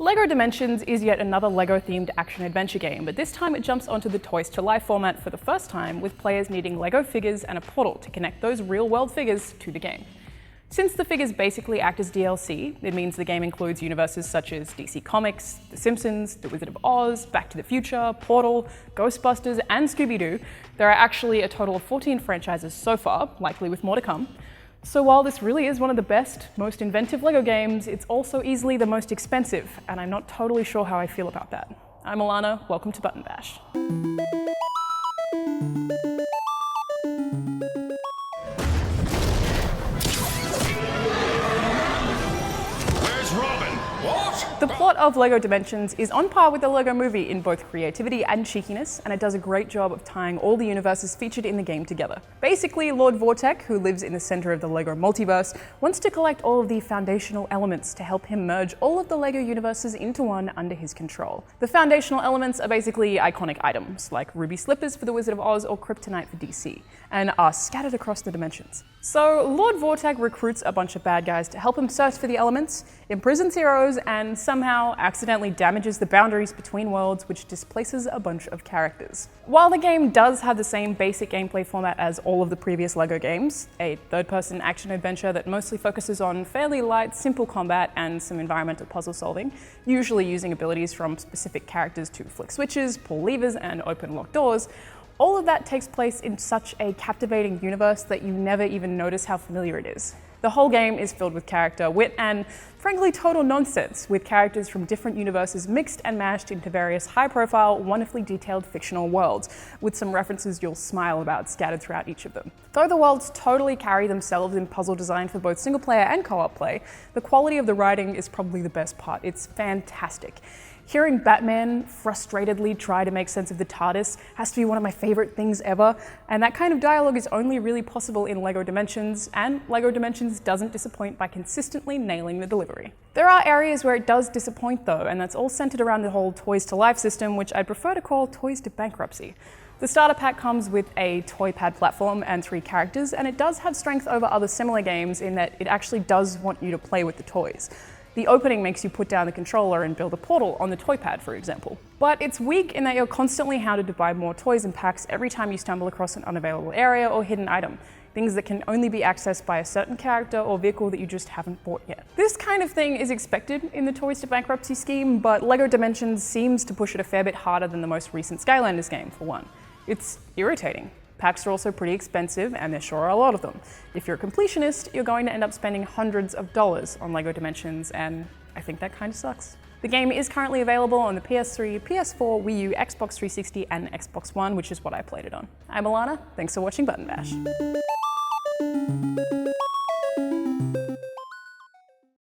LEGO Dimensions is yet another LEGO-themed action-adventure game, but this time it jumps onto the Toys to Life format for the first time, with players needing LEGO figures and a portal to connect those real-world figures to the game. Since the figures basically act as DLC, it means the game includes universes such as DC Comics, The Simpsons, The Wizard of Oz, Back to the Future, Portal, Ghostbusters, and Scooby-Doo. There are actually a total of 14 franchises so far, likely with more to come. So while this really is one of the best, most inventive LEGO games, it's also easily the most expensive, and I'm not totally sure how I feel about that. I'm Alanah, welcome to Button Bash. The plot of LEGO Dimensions is on par with the LEGO Movie in both creativity and cheekiness, and it does a great job of tying all the universes featured in the game together. Basically, Lord Vortek, who lives in the center of the LEGO multiverse, wants to collect all of the foundational elements to help him merge all of the LEGO universes into one under his control. The foundational elements are basically iconic items, like ruby slippers for the Wizard of Oz or kryptonite for DC, and are scattered across the dimensions. So Lord Vortek recruits a bunch of bad guys to help him search for the elements, imprisons heroes, and somehow accidentally damages the boundaries between worlds, which displaces a bunch of characters. While the game does have the same basic gameplay format as all of the previous LEGO games, a third-person action-adventure that mostly focuses on fairly light, simple combat and some environmental puzzle solving, usually using abilities from specific characters to flick switches, pull levers, and open locked doors, all of that takes place in such a captivating universe that you never even notice how familiar it is. The whole game is filled with character wit and, frankly, total nonsense, with characters from different universes mixed and mashed into various high-profile, wonderfully detailed fictional worlds, with some references you'll smile about scattered throughout each of them. Though the worlds totally carry themselves in puzzle design for both single-player and co-op play, the quality of the writing is probably the best part. It's fantastic. Hearing Batman frustratedly try to make sense of the TARDIS has to be one of my favorite things ever, and that kind of dialogue is only really possible in LEGO Dimensions, and LEGO Dimensions doesn't disappoint by consistently nailing the delivery. There are areas where it does disappoint though, and that's all centered around the whole Toys to Life system, which I'd prefer to call Toys to Bankruptcy. The starter pack comes with a toy pad platform and 3 characters, and it does have strength over other similar games in that it actually does want you to play with the toys. The opening makes you put down the controller and build a portal on the toy pad, for example. But it's weak in that you're constantly hounded to buy more toys and packs every time you stumble across an unavailable area or hidden item, things that can only be accessed by a certain character or vehicle that you just haven't bought yet. This kind of thing is expected in the Toys to Bankruptcy scheme, but LEGO Dimensions seems to push it a fair bit harder than the most recent Skylanders game, for one. It's irritating. Packs are also pretty expensive, and there sure are a lot of them. If you're a completionist, you're going to end up spending hundreds of dollars on LEGO Dimensions, and I think that kind of sucks. The game is currently available on the PS3, PS4, Wii U, Xbox 360, and Xbox One, which is what I played it on. I'm Alanah, thanks for watching Button Bash.